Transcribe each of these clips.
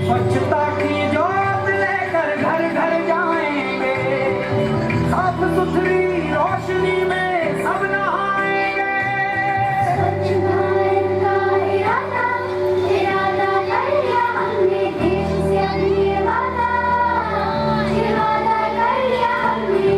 स्वच्छता की जोत लेकर घर घर जाएंगे, साफ सुथरी रोशनी में सब नहाएंगे। स्वच्छ भारत का इरादा कर लिया हमने, देश से अपनी वादा कर लिया हमने।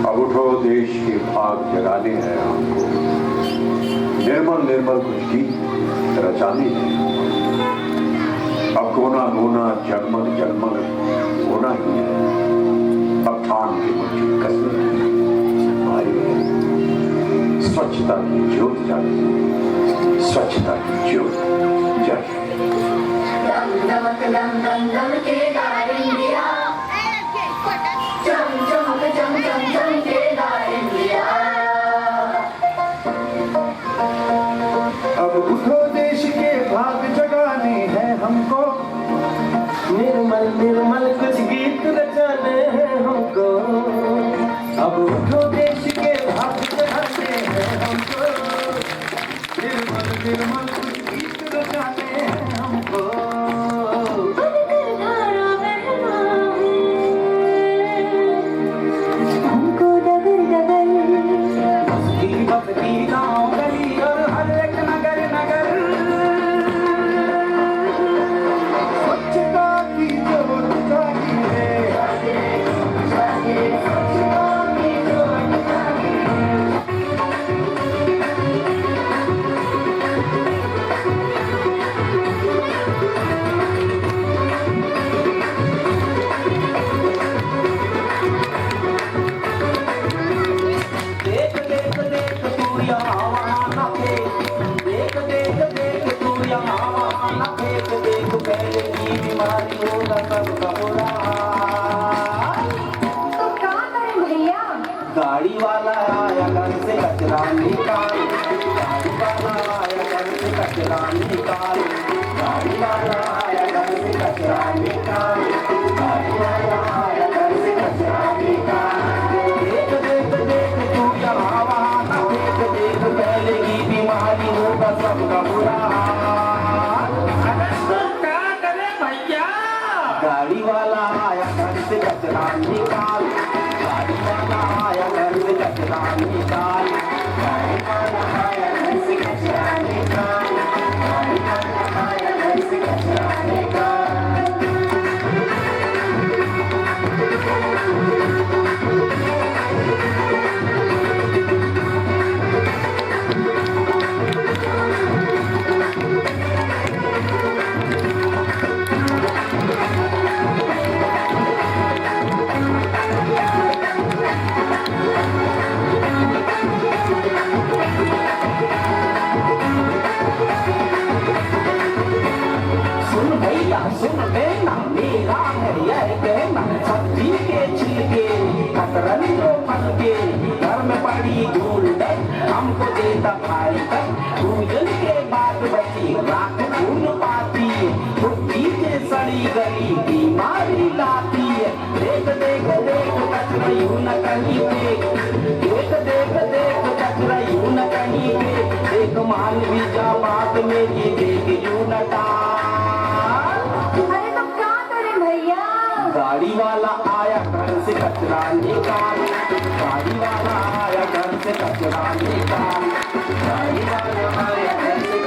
अब उठो, देश के भाग जगाने हैं हमको, निर्मल निर्मल कुछ गीत रचाने हैं। अब कोना कोना जगमग जगमग होना ही है, अब ठान के मुट्ठी कसने हमारी है। स्वच्छता की ज्योत जागे, स्वच्छता की ज्योत जागे। दम दमक दम दम दम के इंडिया, चम चमक चम चम चम के इंडिया। अब उठो, देश के भाग जगाने हैं हमको, निर्मल निर्मल कुछ गीत रचाने हैं हमको। अब उठो, देश के भाग जगाने हैं हमको, निर्मल निर्मल कुछ गीत रचाने हैं हमको। बनकर धारा बहना हमको डगर डगर, बस्ती बस्ती गाँव गली और हर एक नगर नगर, स्वच्छता की जोत जागी है। देख देख देख तू यहाँ वहाँ न फेंक, देख देख देख तू यहाँ वहाँ न फेंक, देख पहले की बीमारी होगा सबका बुरा हाल। तो क्या करें भैया? गाड़ी वाला आया घर से कचरा निकाल, गाड़ी वाला आया घर से कचरा निकाल, गाड़ी वाला आया घर से कचरा निकाल, गाड़ी वाला आया घर से कचरा निकाल। देख देख देख तू यहाँ वहाँ न फेंक, देख पहले की बीमारी होगा सबका बुरा हाल। तो क्या करे भैया? गाड़ी वाला आया घर से कचरा निकाल, गाड़ी वाला आया घर से कचरा निकाल, गाड़ी वाला आया घर से कचरा निकाल, गाड़ी वाला आया घर से कचरा निकाल। सुन भैया सुन लेना, मेरा है यह कहना, सब्जी के छिलके कतरन को फल के, घर में पड़ी धूल हमको देता भाई तक, पूजन के बाद बची रात खून पाती, बुद्धि से सड़ी गली बीमारी लाती है। देख देख देख कचरा यूं न कहीं फेंक, देख देख देख कचरा यूं न कहीं फेंक, देख मान भी जा बात मेरी, देख यूं न डाल। अरे तो क्या करें भैया? गाड़ी वाला आया घर से कचरा निकाल, गाड़ी वाला आया घर से कचरा निकाल, गाड़ी वाला आया घर से